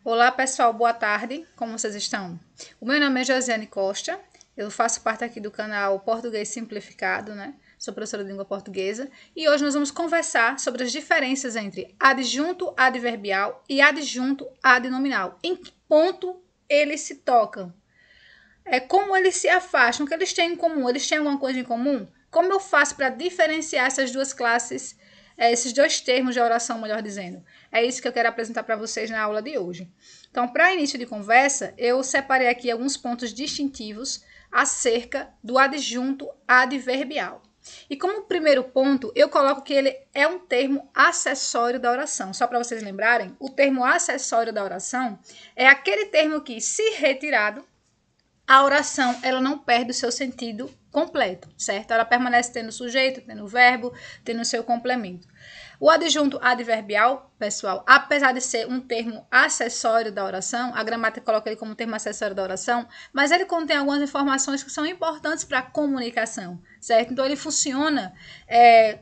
Olá pessoal, boa tarde, como vocês estão? O meu nome é Josiane Costa, eu faço parte aqui do canal Português Simplificado, né? Sou professora de língua portuguesa e hoje nós vamos conversar sobre as diferenças entre adjunto adverbial e adjunto adnominal. Em que ponto eles se tocam? Como eles se afastam, o que eles têm em comum? Eles têm alguma coisa em comum? Como eu faço para diferenciar essas duas classes, esses dois termos de oração, melhor dizendo? É isso que eu quero apresentar para vocês na aula de hoje. Então, para início de conversa, eu separei aqui alguns pontos distintivos acerca do adjunto adverbial. E como primeiro ponto, eu coloco que ele é um termo acessório da oração. Só para vocês lembrarem, o termo acessório da oração é aquele termo que, se retirado, a oração ela não perde o seu sentido completo, certo? Ela permanece tendo sujeito, tendo verbo, tendo seu complemento. O adjunto adverbial, pessoal, apesar de ser um termo acessório da oração, a gramática coloca ele como termo acessório da oração, mas ele contém algumas informações que são importantes para a comunicação, certo? Então ele funciona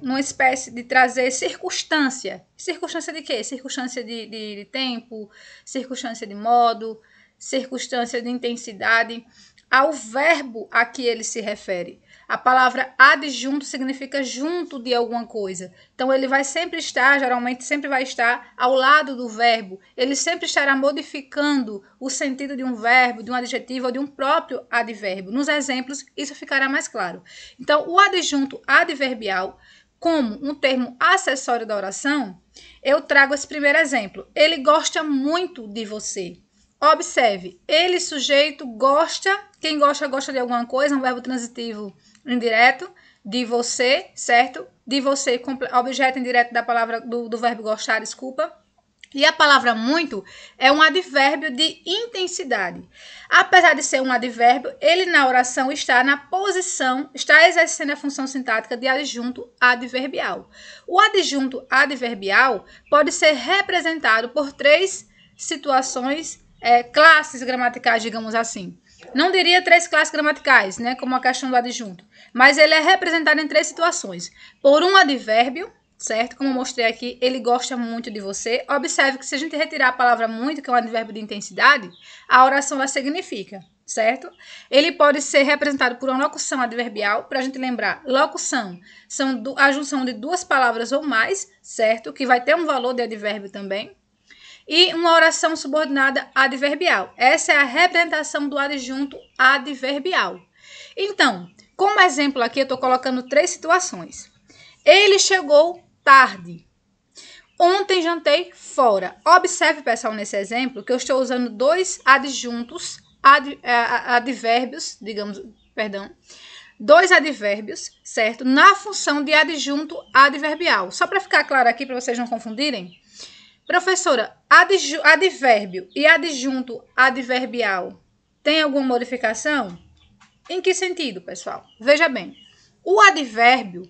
numa espécie de trazer circunstância. Circunstância de quê? Circunstância de tempo, circunstância de modo, circunstância de intensidade, ao verbo a que ele se refere. A palavra adjunto significa junto de alguma coisa. Então, ele vai sempre estar, geralmente sempre vai estar ao lado do verbo. Ele sempre estará modificando o sentido de um verbo, de um adjetivo ou de um próprio advérbio. Nos exemplos, isso ficará mais claro. Então, o adjunto adverbial, como um termo acessório da oração, eu trago esse primeiro exemplo. Ele gosta muito de você. Observe, ele, sujeito, gosta. Quem gosta, gosta de alguma coisa, um verbo transitivo indireto, de você, certo? De você, objeto indireto da palavra, do verbo gostar, desculpa. E a palavra muito é um advérbio de intensidade. Apesar de ser um advérbio, ele na oração está na posição, está exercendo a função sintática de adjunto adverbial. O adjunto adverbial pode ser representado por três situações, classes gramaticais, digamos assim. Não diria três classes gramaticais, né, como a questão do adjunto, mas ele é representado em três situações. Por um advérbio, certo? Como eu mostrei aqui, ele gosta muito de você. Observe que se a gente retirar a palavra muito, que é um advérbio de intensidade, a oração ela significa, certo? Ele pode ser representado por uma locução adverbial, para a gente lembrar, locução são a junção de duas palavras ou mais, certo? Que vai ter um valor de advérbio também. E uma oração subordinada adverbial. Essa é a representação do adjunto adverbial. Então, como exemplo aqui, eu estou colocando três situações. Ele chegou tarde. Ontem jantei fora. Observe, pessoal, nesse exemplo, que eu estou usando dois adjuntos, advérbios, dois advérbios, certo? Na função de adjunto adverbial. Só para ficar claro aqui, para vocês não confundirem. Professora, advérbio e adjunto adverbial tem alguma modificação? Em que sentido, pessoal? Veja bem, o advérbio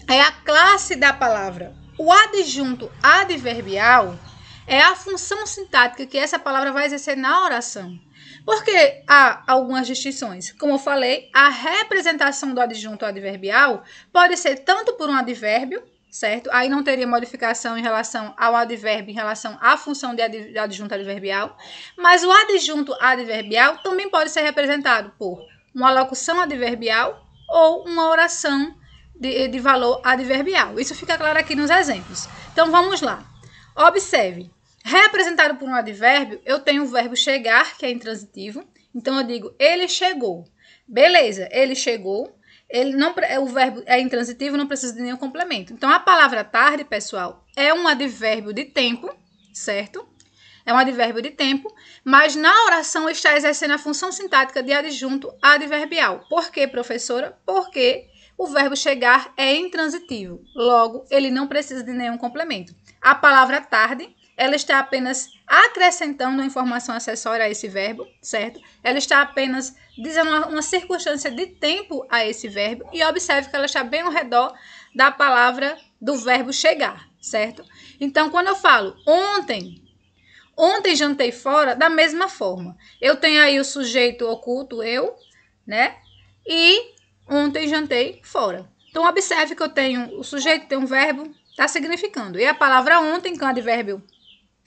é a classe da palavra. O adjunto adverbial é a função sintática que essa palavra vai exercer na oração. Porque há algumas distinções. Como eu falei, a representação do adjunto adverbial pode ser tanto por um advérbio, certo? Aí não teria modificação em relação ao advérbio, em relação à função de adjunto adverbial. Mas o adjunto adverbial também pode ser representado por uma locução adverbial ou uma oração de valor adverbial. Isso fica claro aqui nos exemplos. Então, vamos lá. Observe. Representado por um advérbio, eu tenho o verbo chegar, que é intransitivo. Então, eu digo, ele chegou. Beleza, ele chegou. O verbo é intransitivo, não precisa de nenhum complemento. Então, a palavra tarde, pessoal, é um advérbio de tempo, certo? É um advérbio de tempo, mas na oração está exercendo a função sintática de adjunto adverbial. Por quê, professora? Porque o verbo chegar é intransitivo. Logo, ele não precisa de nenhum complemento. A palavra tarde, ela está apenas acrescentando uma informação acessória a esse verbo, certo? Ela está apenas dizendo uma circunstância de tempo a esse verbo e observe que ela está bem ao redor da palavra do verbo chegar, certo? Então, quando eu falo ontem jantei fora, da mesma forma. Eu tenho aí o sujeito oculto, eu, né? E ontem jantei fora. Então, observe que eu tenho o sujeito, tem um verbo, está significando. E a palavra ontem, que é um advérbio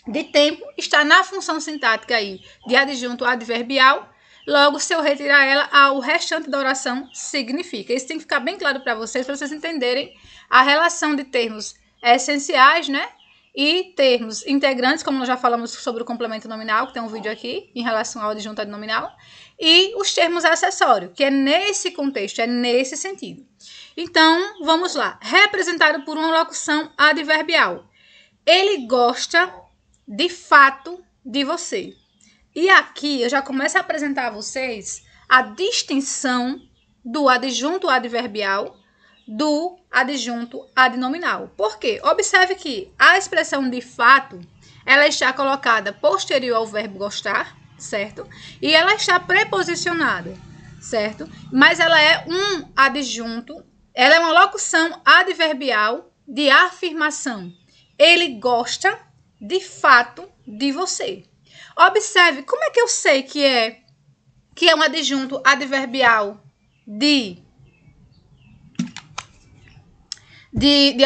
de tempo está na função sintática aí de adjunto adverbial. Logo, se eu retirar ela, o restante da oração significa. Isso tem que ficar bem claro para vocês entenderem a relação de termos essenciais, né? E termos integrantes, como nós já falamos sobre o complemento nominal, que tem um vídeo aqui, em relação ao adjunto nominal, e os termos acessórios, que é nesse contexto, é nesse sentido. Então, vamos lá. Representado por uma locução adverbial. Ele gosta, de fato, de você. E aqui eu já começo a apresentar a vocês a distinção do adjunto adverbial do adjunto adnominal. Por quê? Observe que a expressão de fato, ela está colocada posterior ao verbo gostar, certo? E ela está preposicionada, certo? Mas ela é um adjunto, ela é uma locução adverbial de afirmação. Ele gosta, de fato, de você. Observe, como é que eu sei que é um adjunto adverbial de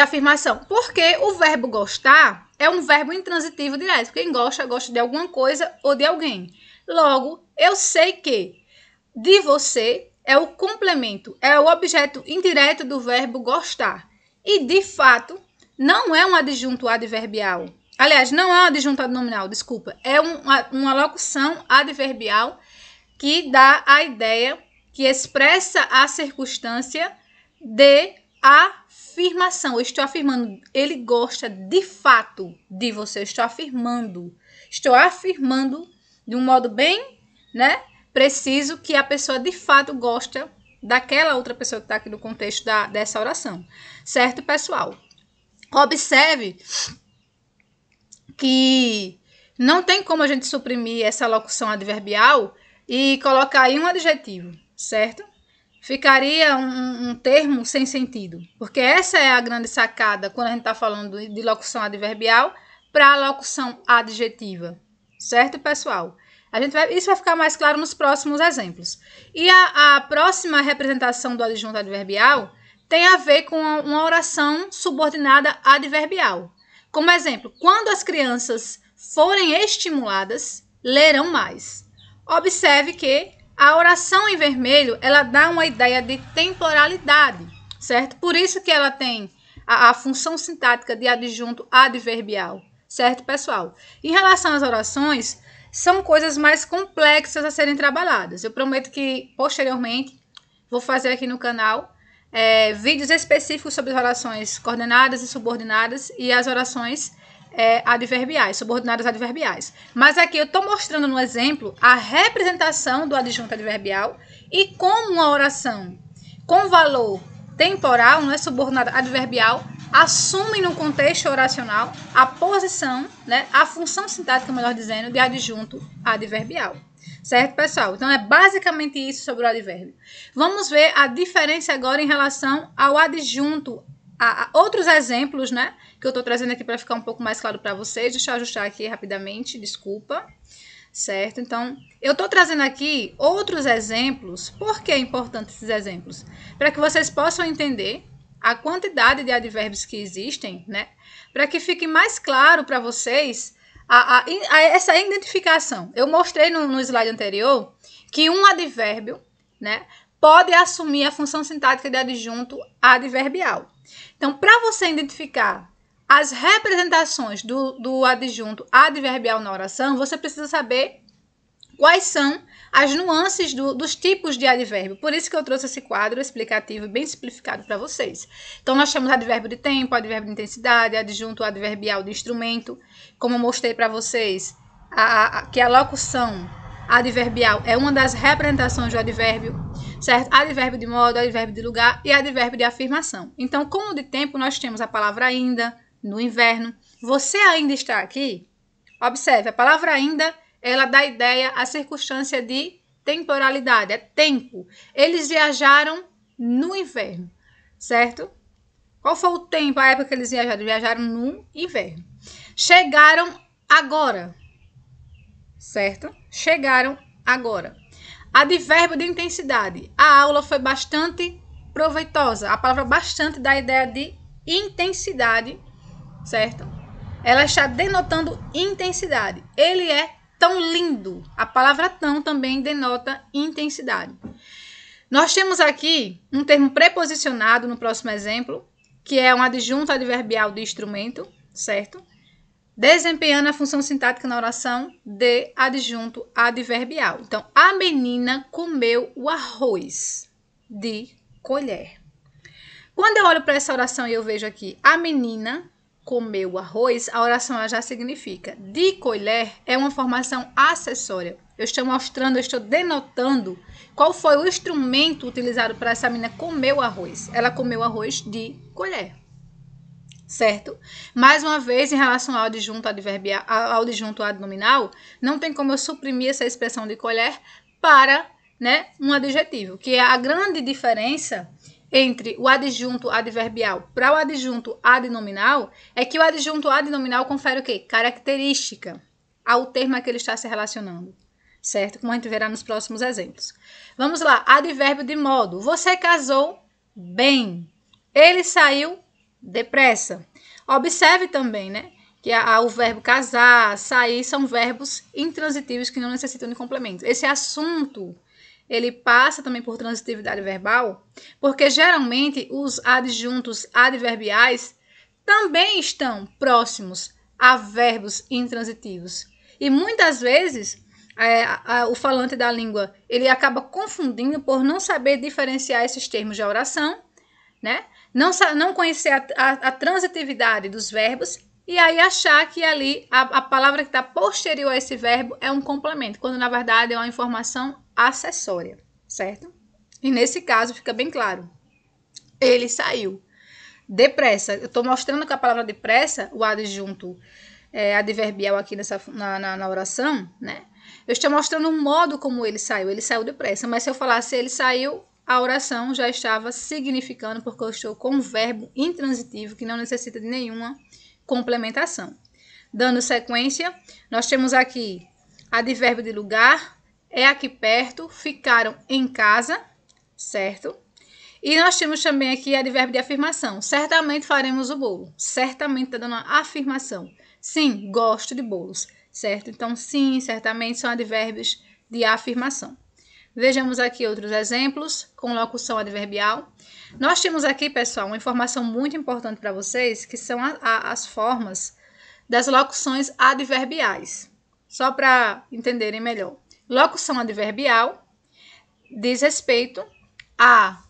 afirmação? Porque o verbo gostar é um verbo intransitivo direto. Quem gosta, gosta de alguma coisa ou de alguém. Logo, eu sei que de você é o complemento, é o objeto indireto do verbo gostar. E, de fato, não é um adjunto adverbial. Aliás, não é um adjunto adnominal, desculpa. É uma locução adverbial que dá a ideia, que expressa a circunstância de afirmação. Eu estou afirmando, ele gosta de fato de você. Eu estou afirmando de um modo bem, né, preciso que a pessoa de fato gosta daquela outra pessoa que está aqui no contexto dessa oração. Certo, pessoal? Observe que não tem como a gente suprimir essa locução adverbial e colocar aí um adjetivo, certo? Ficaria um termo sem sentido, porque essa é a grande sacada quando a gente está falando de locução adverbial para a locução adjetiva, certo, pessoal? Isso vai ficar mais claro nos próximos exemplos. E a próxima representação do adjunto adverbial tem a ver com uma oração subordinada adverbial. Como exemplo, quando as crianças forem estimuladas, lerão mais. Observe que a oração em vermelho, ela dá uma ideia de temporalidade, certo? Por isso que ela tem a função sintática de adjunto adverbial, certo, pessoal? Em relação às orações, são coisas mais complexas a serem trabalhadas. Eu prometo que, posteriormente, vou fazer aqui no canal vídeos específicos sobre as orações coordenadas e subordinadas e as orações adverbiais, subordinadas adverbiais. Mas aqui eu estou mostrando no exemplo a representação do adjunto adverbial e como uma oração com valor temporal, não é subordinada adverbial, assume no contexto oracional a posição, né, a função sintática, melhor dizendo, de adjunto adverbial. Certo, pessoal? Então, é basicamente isso sobre o advérbio. Vamos ver a diferença agora em relação ao adjunto. Outros exemplos, né? Que eu estou trazendo aqui para ficar um pouco mais claro para vocês. Deixa eu ajustar aqui rapidamente, desculpa. Certo? Então, eu estou trazendo aqui outros exemplos. Por que é importante esses exemplos? Para que vocês possam entender a quantidade de advérbios que existem, né? Para que fique mais claro para vocês essa identificação. Eu mostrei no slide anterior que um advérbio, né, pode assumir a função sintática de adjunto adverbial. Então, para você identificar as representações do adjunto adverbial na oração, você precisa saber quais são as nuances dos tipos de advérbio. Por isso que eu trouxe esse quadro explicativo bem simplificado para vocês. Então, nós temos advérbio de tempo, advérbio de intensidade, adjunto adverbial de instrumento. Como eu mostrei para vocês, que a locução adverbial é uma das representações do advérbio, certo? Advérbio de modo, advérbio de lugar e advérbio de afirmação. Então, como de tempo, nós temos a palavra ainda, no inverno. Você ainda está aqui? Observe, a palavra ainda, ela dá ideia à circunstância de temporalidade, é tempo. Eles viajaram no inverno, certo? Qual foi o tempo, a época que eles viajaram? Eles viajaram no inverno. Chegaram agora, certo? Chegaram agora. Advérbio de intensidade. A aula foi bastante proveitosa. A palavra bastante dá a ideia de intensidade, certo? ela está denotando intensidade. Ele é tão lindo. A palavra tão também denota intensidade. Nós temos aqui um termo preposicionado no próximo exemplo, que é um adjunto adverbial de instrumento, certo? Desempenhando a função sintática na oração de adjunto adverbial. Então, a menina comeu o arroz de colher. Quando eu olho para essa oração e eu vejo aqui, a menina comeu o arroz, a oração já significa de colher, é uma formação acessória. Eu estou mostrando, eu estou denotando qual foi o instrumento utilizado para essa menina comer o arroz. Ela comeu o arroz de colher. Certo? Mais uma vez, em relação ao adjunto adverbial, ao adjunto adnominal, não tem como eu suprimir essa expressão de colher para, né, um adjetivo, que é a grande diferença entre o adjunto adverbial para o adjunto adnominal é que o adjunto adnominal confere o quê? Característica ao termo a que ele está se relacionando, certo? Como a gente verá nos próximos exemplos. Vamos lá, advérbio de modo. Você casou bem. Ele saiu depressa. Observe também, né, que o verbo casar, sair são verbos intransitivos que não necessitam de complemento. Esse assunto ele passa também por transitividade verbal, porque geralmente os adjuntos adverbiais também estão próximos a verbos intransitivos. E muitas vezes o falante da língua ele acaba confundindo por não saber diferenciar esses termos de oração, né? Não conhecer a transitividade dos verbos e aí achar que ali a palavra que está posterior a esse verbo é um complemento, quando na verdade é uma informação acessória, certo? E nesse caso fica bem claro. Ele saiu depressa. Eu estou mostrando que a palavra depressa, o adjunto adverbial aqui na oração, né? Eu estou mostrando o modo como ele saiu depressa, mas se eu falasse ele saiu, a oração já estava significando, porque eu estou com um verbo intransitivo que não necessita de nenhuma complementação. Dando sequência, nós temos aqui advérbio de lugar, é aqui perto, ficaram em casa, certo? E nós temos também aqui advérbio de afirmação. Certamente faremos o bolo. Certamente está dando uma afirmação. Sim, gosto de bolos, certo? Então, sim, certamente são advérbios de afirmação. Vejamos aqui outros exemplos com locução adverbial. Nós temos aqui, pessoal, uma informação muito importante para vocês, que são as formas das locuções adverbiais. Só para entenderem melhor. Locução adverbial diz respeito à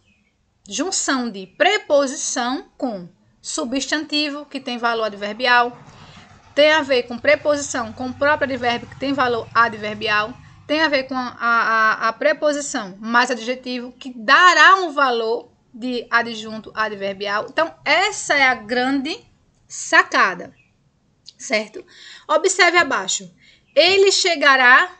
junção de preposição com substantivo, que tem valor adverbial, tem a ver com preposição com o próprio advérbio, que tem valor adverbial, tem a ver com a preposição mais adjetivo, que dará um valor de adjunto adverbial. Então, essa é a grande sacada, certo? Observe abaixo. Ele chegará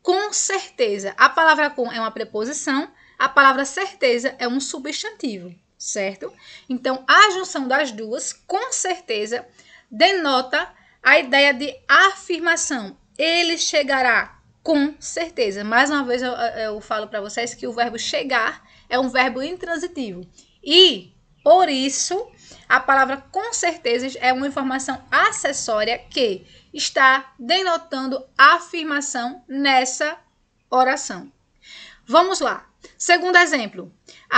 com certeza. A palavra com é uma preposição, a palavra certeza é um substantivo, certo? Então, a junção das duas, com certeza, denota a ideia de afirmação. Ele chegará com certeza. Mais uma vez eu falo para vocês que o verbo chegar é um verbo intransitivo. E, por isso, a palavra com certeza é uma informação acessória que está denotando afirmação nessa oração. Vamos lá. Segundo exemplo.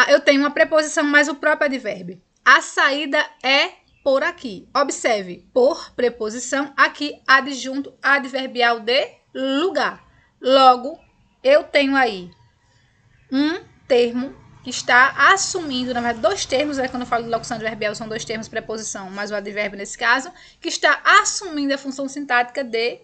Eu tenho uma preposição mais o próprio advérbio. A saída é por aqui. Observe, por preposição, aqui adjunto adverbial de lugar. Logo, eu tenho aí um termo que está assumindo, na verdade, dois termos, quando eu falo de locução adverbial, são dois termos, preposição, mas o advérbio nesse caso, que está assumindo a função sintática de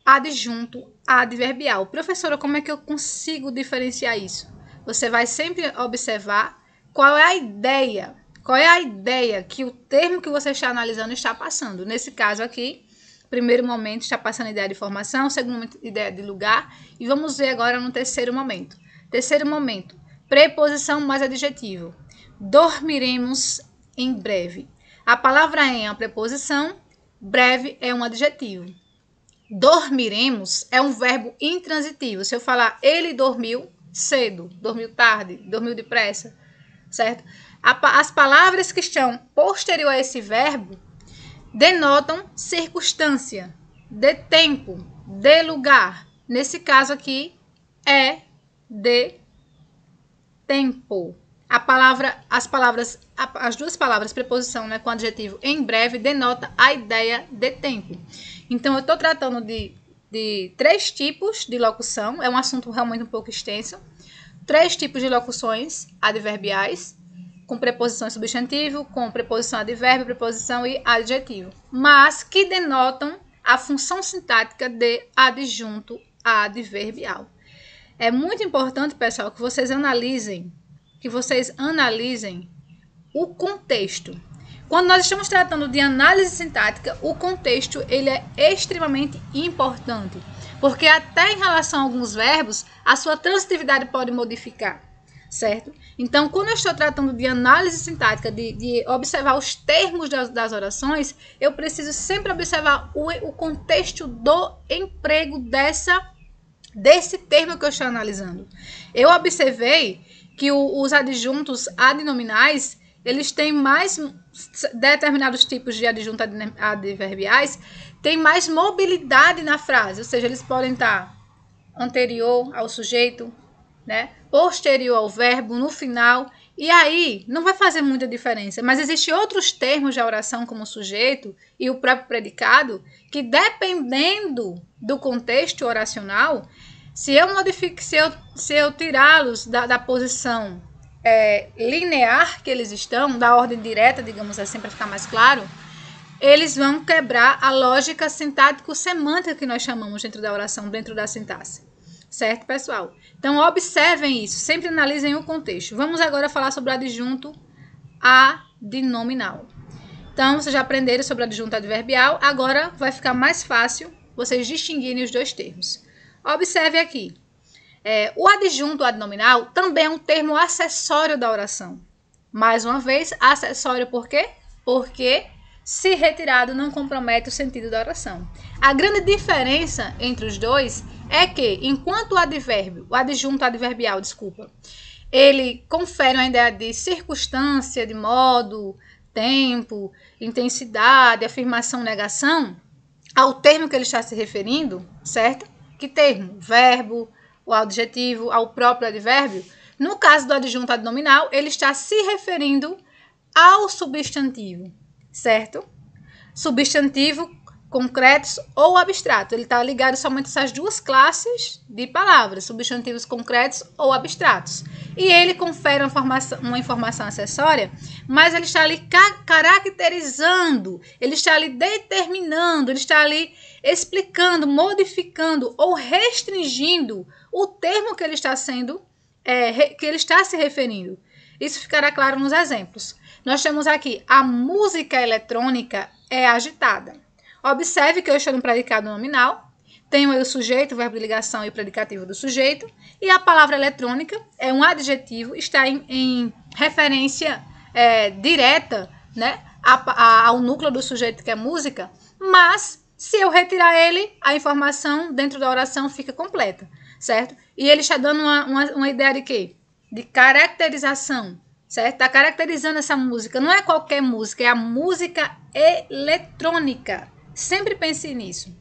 adjunto adverbial. Professora, como é que eu consigo diferenciar isso? Você vai sempre observar qual é a ideia que o termo que você está analisando está passando. Nesse caso aqui, primeiro momento está passando ideia de formação, segundo momento ideia de lugar, e vamos ver agora no terceiro momento. Terceiro momento, preposição mais adjetivo. Dormiremos em breve. A palavra em é uma preposição, breve é um adjetivo. Dormiremos é um verbo intransitivo. Se eu falar ele dormiu cedo, dormiu tarde, dormiu depressa, certo? As palavras que estão posterior a esse verbo denotam circunstância, de tempo, de lugar. Nesse caso aqui, é de tempo. As duas palavras, preposição, né, com adjetivo em breve, denota a ideia de tempo. Então, eu estou tratando de 3 tipos de locução. É um assunto realmente um pouco extenso. 3 tipos de locuções adverbiais, com preposição e substantivo, com preposição advérbio, preposição e adjetivo, mas que denotam a função sintática de adjunto adverbial. É muito importante, pessoal, que vocês analisem o contexto. Quando nós estamos tratando de análise sintática, o contexto ele é extremamente importante, porque até em relação a alguns verbos, a sua transitividade pode modificar, certo? Então, quando eu estou tratando de análise sintática, de observar os termos das orações, eu preciso sempre observar o contexto do emprego desse termo que eu estou analisando. Eu observei que os adjuntos adnominais, eles têm mais, determinados tipos de adjuntos adverbiais, têm mais mobilidade na frase, ou seja, eles podem estar anterior ao sujeito, né, posterior ao verbo, no final, e aí não vai fazer muita diferença, mas existem outros termos da oração, como o sujeito e o próprio predicado, que dependendo do contexto oracional, se eu tirá-los da posição linear que eles estão, da ordem direta, digamos assim, para ficar mais claro, eles vão quebrar a lógica sintático-semântica que nós chamamos dentro da oração, dentro da sintaxe. Certo, pessoal? Então, observem isso, sempre analisem o contexto. Vamos agora falar sobre o adjunto adnominal. Então, vocês já aprenderam sobre o adjunto adverbial, agora vai ficar mais fácil vocês distinguirem os dois termos. Observe aqui. O adjunto adnominal também é um termo acessório da oração. Mais uma vez, acessório por quê? Porque, se retirado, não compromete o sentido da oração. A grande diferença entre os dois é que, enquanto o adjunto adverbial, ele confere uma ideia de circunstância, de modo, tempo, intensidade, afirmação, negação, ao termo que ele está se referindo, certo? Que termo? Verbo, o adjetivo, ao próprio advérbio. No caso do adjunto adnominal, ele está se referindo ao substantivo, certo? Substantivo, concretos ou abstrato. Ele está ligado somente a essas duas classes de palavras, substantivos concretos ou abstratos. E ele confere uma informação acessória, mas ele está ali caracterizando, ele está ali determinando, ele está ali explicando, modificando ou restringindo o termo que ele está se referindo. Isso ficará claro nos exemplos. Nós temos aqui, a música eletrônica é agitada. Observe que eu estou no predicado nominal, tenho aí o sujeito, o verbo de ligação e o predicativo do sujeito, e a palavra eletrônica é um adjetivo, está em referência direta, né, ao núcleo do sujeito, que é música, mas se eu retirar ele, a informação dentro da oração fica completa, certo? E ele está dando uma ideia de quê? De caracterização, certo? Está caracterizando essa música. Não é qualquer música, é a música eletrônica. Sempre pense nisso.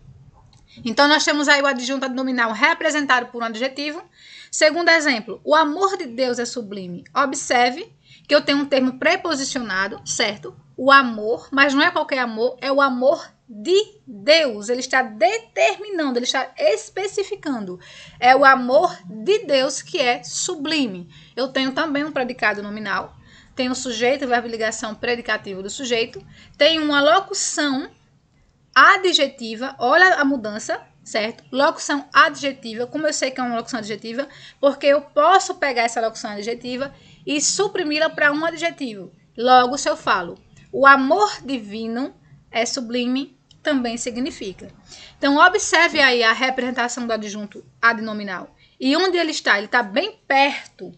Então, nós temos aí o adjunto adnominal representado por um adjetivo. Segundo exemplo, o amor de Deus é sublime. Observe que eu tenho um termo preposicionado, certo? O amor, mas não é qualquer amor, é o amor de Deus. Ele está determinando, ele está especificando. É o amor de Deus que é sublime. Eu tenho também um predicado nominal, tenho o sujeito, o verbo de ligação, predicativo do sujeito, tenho uma locução adjetiva, olha a mudança, certo? Locução adjetiva, como eu sei que é uma locução adjetiva? Porque eu posso pegar essa locução adjetiva e suprimi-la para um adjetivo. Logo, se eu falo, o amor divino é sublime, também significa. Então, observe aí a representação do adjunto adnominal. E onde ele está? Ele está bem perto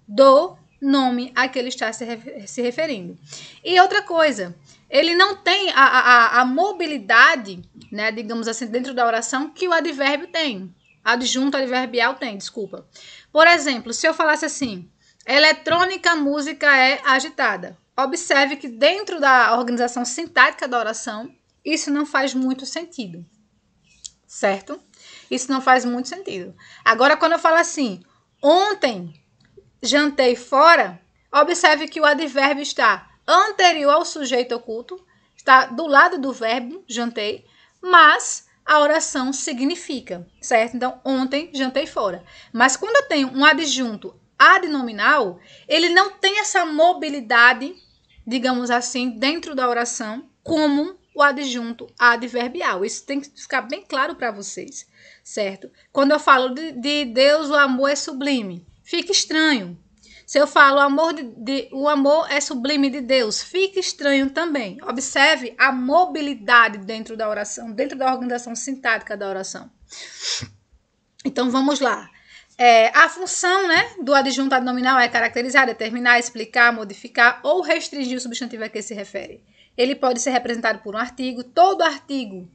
do nome a que ele está se referindo. E outra coisa, ele não tem a mobilidade, né, digamos assim, dentro da oração que o advérbio tem. Adjunto adverbial tem, desculpa. Por exemplo, se eu falasse assim, eletrônica, música é agitada. observe que dentro da organização sintática da oração, isso não faz muito sentido, certo? Isso não faz muito sentido. Agora, quando eu falo assim, ontem jantei fora, observe que o advérbio está anterior ao sujeito oculto, está do lado do verbo jantei, mas a oração significa, certo? Então, ontem jantei fora. Mas quando eu tenho um adjunto adnominal, ele não tem essa mobilidade, digamos assim, dentro da oração, como o adjunto adverbial. Isso tem que ficar bem claro para vocês, certo? Quando eu falo de Deus, o amor é sublime, fica estranho. Se eu falo o amor é sublime de Deus, fica estranho também. Observe a mobilidade dentro da oração, dentro da organização sintática da oração. Então, vamos lá. A função, né, do adjunto adnominal é caracterizar, determinar, explicar, modificar ou restringir o substantivo a que se refere. Ele pode ser representado por um artigo. Todo artigo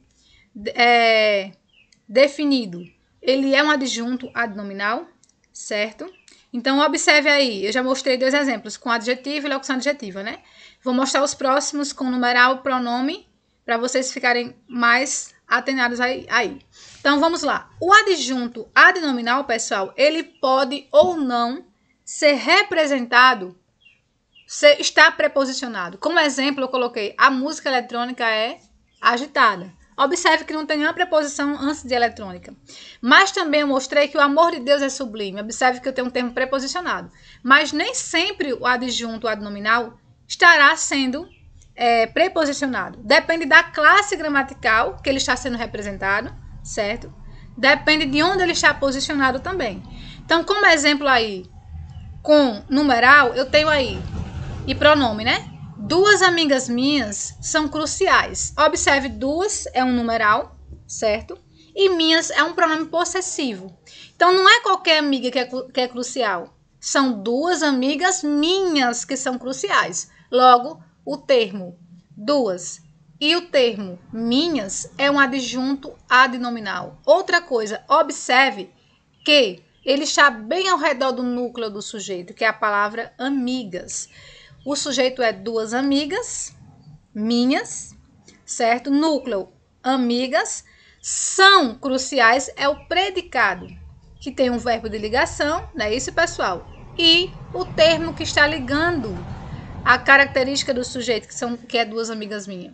definido, ele é um adjunto adnominal, certo? Então, observe aí, eu já mostrei 2 exemplos, com adjetivo e locução adjetiva, né? Vou mostrar os próximos com numeral, pronome, para vocês ficarem mais atenados aí. Então, vamos lá. O adjunto adnominal, pessoal, ele pode ou não ser representado, está preposicionado. Como exemplo, eu coloquei a música eletrônica é agitada. Observe que não tem nenhuma preposição antes de eletrônica. Mas também eu mostrei que o amor de Deus é sublime. Observe que eu tenho um termo preposicionado. Mas nem sempre o adjunto adnominal estará sendo preposicionado. Depende da classe gramatical que ele está sendo representado, certo? Depende de onde ele está posicionado também. Então, como exemplo aí, com numeral, eu tenho aí, e pronome, né? 2 amigas minhas são cruciais. Observe, 2 é um numeral, certo? E minhas é um pronome possessivo. Então, não é qualquer amiga que é crucial. São 2 amigas minhas que são cruciais. Logo, o termo 2 e o termo minhas é um adjunto adnominal. Outra coisa, observe que ele está bem ao redor do núcleo do sujeito, que é a palavra amigas. O sujeito é 2 amigas, minhas, certo? Núcleo, amigas, são cruciais, é o predicado, que tem um verbo de ligação, não é isso, pessoal? E o termo que está ligando a característica do sujeito, que é 2 amigas minhas.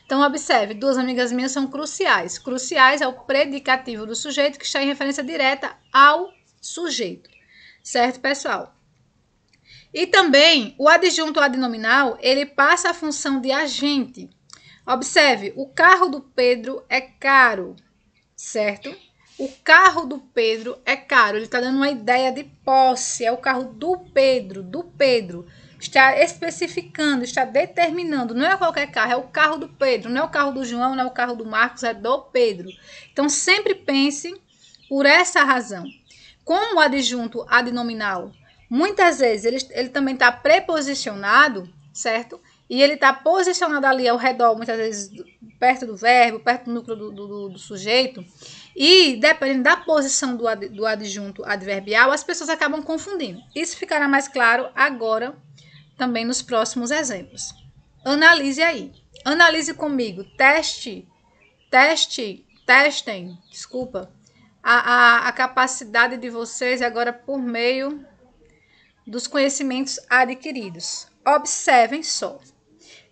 Então, observe, 2 amigas minhas são cruciais. Cruciais é o predicativo do sujeito, que está em referência direta ao sujeito, certo, pessoal? E também, o adjunto adnominal, ele passa a função de agente. Observe, o carro do Pedro é caro, certo? O carro do Pedro é caro. Ele está dando uma ideia de posse. É o carro do Pedro, Está especificando, está determinando. Não é qualquer carro, é o carro do Pedro. Não é o carro do João, não é o carro do Marcos, é do Pedro. Então, sempre pense por essa razão. Como o adjunto adnominal, muitas vezes ele também está preposicionado, certo? E ele está posicionado ali ao redor, muitas vezes perto do verbo, perto do núcleo do sujeito. E dependendo da posição do adjunto adverbial, as pessoas acabam confundindo. Isso ficará mais claro agora, também nos próximos exemplos. Analise aí. Analise comigo. Testem, desculpa, a capacidade de vocês agora por meio dos conhecimentos adquiridos. Observem só.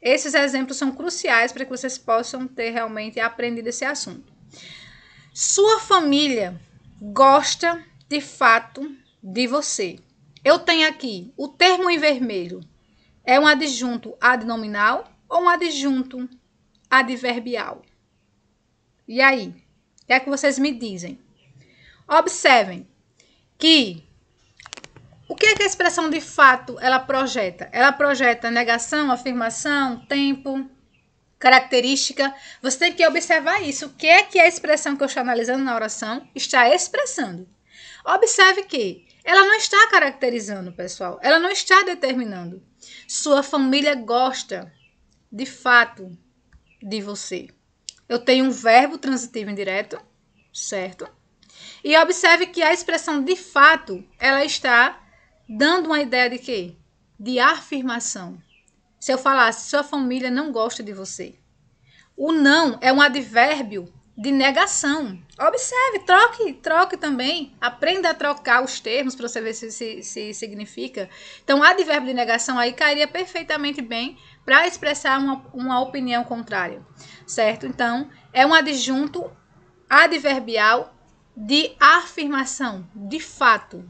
Esses exemplos são cruciais para que vocês possam ter realmente aprendido esse assunto. Sua família gosta de fato de você. Eu tenho aqui o termo em vermelho. É um adjunto adnominal ou um adjunto adverbial? E aí? O que é que vocês me dizem? Observem que o que é que a expressão de fato ela projeta? Ela projeta negação, afirmação, tempo, característica. Você tem que observar isso. O que é que a expressão que eu estou analisando na oração está expressando? Observe que ela não está caracterizando, pessoal. Ela não está determinando. Sua família gosta, de fato, de você. Eu tenho um verbo transitivo indireto, certo? E observe que a expressão de fato, ela está dando uma ideia de quê? De afirmação. Se eu falasse, sua família não gosta de você. O não é um advérbio de negação. Observe, troque também. Aprenda a trocar os termos para você ver se significa. Então, advérbio de negação aí cairia perfeitamente bem para expressar uma opinião contrária, certo? Então, é um adjunto adverbial de afirmação, de fato.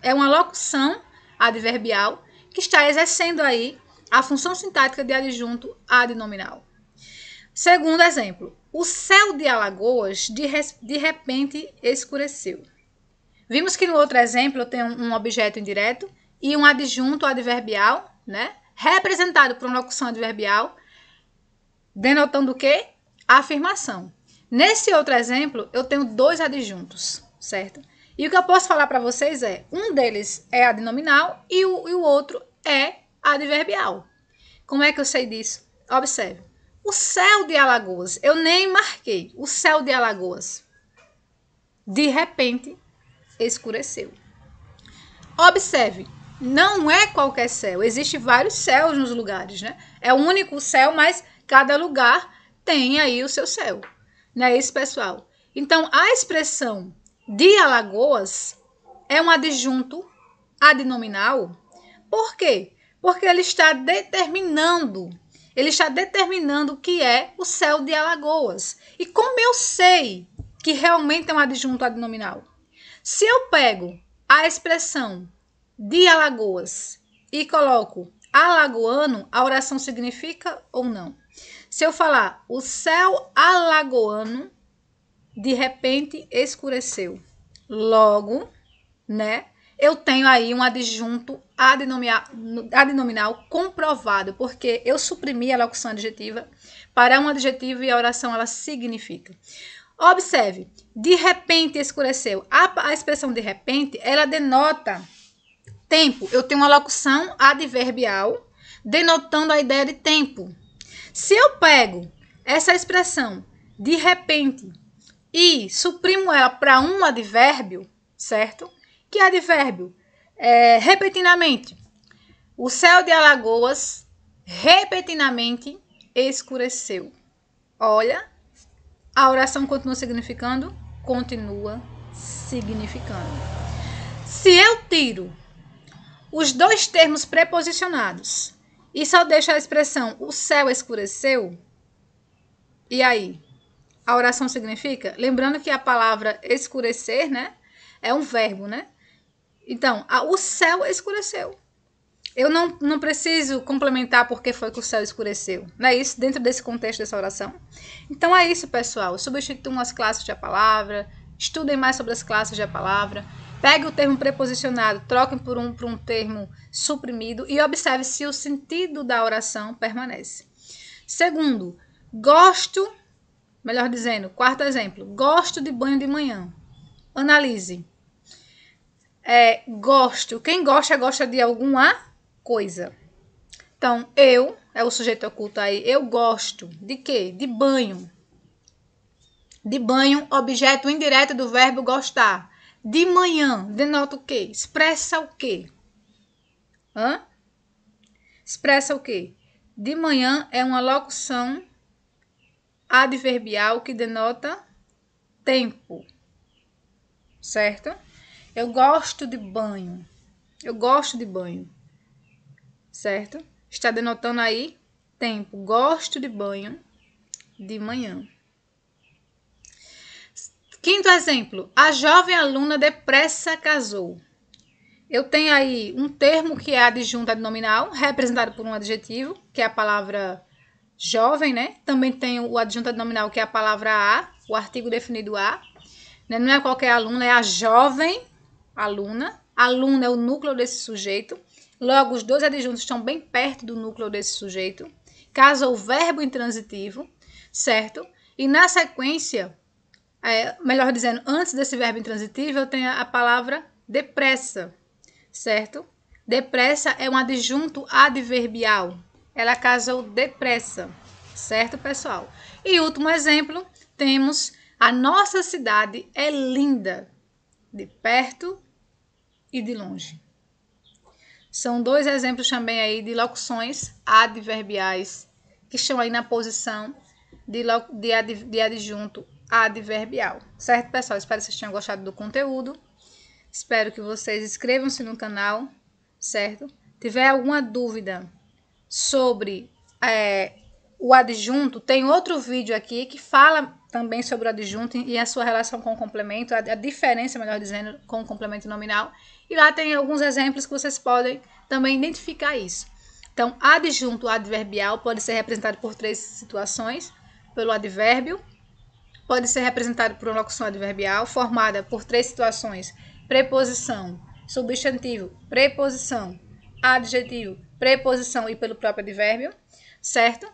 É uma locução adverbial que está exercendo aí a função sintática de adjunto adnominal. Segundo exemplo, o céu de Alagoas de repente escureceu. Vimos que no outro exemplo eu tenho um objeto indireto e um adjunto adverbial, né? Representado por uma locução adverbial, denotando o quê? A afirmação. Nesse outro exemplo, eu tenho dois adjuntos, certo? E o que eu posso falar para vocês é, um deles é adnominal e o outro é adverbial. Como é que eu sei disso? Observe. O céu de Alagoas, eu nem marquei. O céu de Alagoas, de repente, escureceu. Observe, não é qualquer céu. Existem vários céus nos lugares, né? É o único céu, mas cada lugar tem aí o seu céu. Não é isso, pessoal? Então, a expressão de Alagoas é um adjunto adnominal. Por quê? Porque ele está determinando o que é o céu de Alagoas. E como eu sei que realmente é um adjunto adnominal? Se eu pego a expressão de Alagoas e coloco alagoano, a oração significa ou não? Se eu falar o céu alagoano de repente escureceu, logo, né? Eu tenho aí um adjunto adnominal comprovado, porque eu suprimi a locução adjetiva para um adjetivo e a oração ela significa. Observe, de repente escureceu. A expressão de repente, ela denota tempo. Eu tenho uma locução adverbial denotando a ideia de tempo. Se eu pego essa expressão de repente e suprimo ela para um advérbio, certo? Que advérbio? Repentinamente. O céu de Alagoas repentinamente escureceu. Olha, a oração continua significando? Continua significando. Se eu tiro os dois termos preposicionados e só deixo a expressão o céu escureceu, e aí? A oração significa? Lembrando que a palavra escurecer, né? É um verbo, né? Então, o céu escureceu. Eu não preciso complementar porque foi que o céu escureceu. Não é isso? Dentro desse contexto dessa oração. Então, é isso, pessoal. Substituam as classes de a palavra. Estudem mais sobre as classes de a palavra. Pegue o termo preposicionado, troquem por um termo suprimido e observe se o sentido da oração permanece. Segundo, gosto, melhor dizendo, quarto exemplo, gosto de banho de manhã. Analise. Gosto. Quem gosta de alguma coisa. Então, eu, é o sujeito oculto aí, eu gosto de quê? De banho. De banho, objeto indireto do verbo gostar. De manhã, denota o quê? Expressa o quê? Expressa o quê? De manhã é uma locução adverbial que denota tempo. Certo? Eu gosto de banho. Eu gosto de banho. Certo? Está denotando aí tempo. Gosto de banho de manhã. Quinto exemplo. A jovem aluna depressa casou. Eu tenho aí um termo que é adjunto adnominal, representado por um adjetivo, que é a palavra jovem, né? Também tenho o adjunto adnominal, que é a palavra a, o artigo definido a. Não é qualquer aluna, é a jovem aluna. Aluna é o núcleo desse sujeito. Logo, os dois adjuntos estão bem perto do núcleo desse sujeito. Caso o verbo intransitivo, certo? E na sequência, melhor dizendo, antes desse verbo intransitivo, eu tenho a palavra depressa, certo? Depressa é um adjunto adverbial. Ela casou depressa, certo, pessoal? E último exemplo, temos a nossa cidade é linda, de perto e de longe. São dois exemplos também aí de locuções adverbiais que estão aí na posição de adjunto adverbial. Certo, pessoal? Espero que vocês tenham gostado do conteúdo. Espero que vocês inscrevam-se no canal, certo? Tiver alguma dúvida sobre o adjunto, tem outro vídeo aqui que fala também sobre o adjunto e a sua relação com o complemento, a diferença, melhor dizendo, com o complemento nominal. E lá tem alguns exemplos que vocês podem também identificar isso. Então, adjunto adverbial pode ser representado por 3 situações, pelo advérbio, pode ser representado por uma locução adverbial formada por 3 situações: preposição, substantivo, preposição, adjetivo, preposição e pelo próprio advérbio, certo?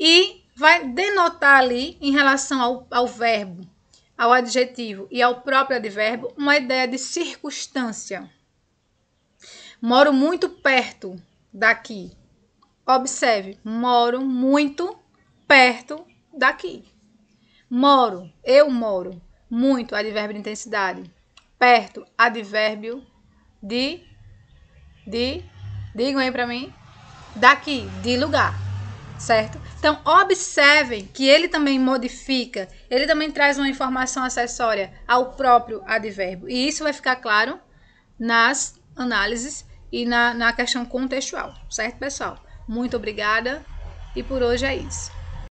E vai denotar ali, em relação ao verbo, ao adjetivo e ao próprio advérbio, uma ideia de circunstância. Moro muito perto daqui. Observe, moro muito perto daqui. Moro, eu moro. Muito, advérbio de intensidade. Perto, advérbio digam aí para mim, daqui, de lugar, certo? Então, observem que ele também modifica, ele também traz uma informação acessória ao próprio advérbio. E isso vai ficar claro nas análises e na questão contextual, certo, pessoal? Muito obrigada e por hoje é isso.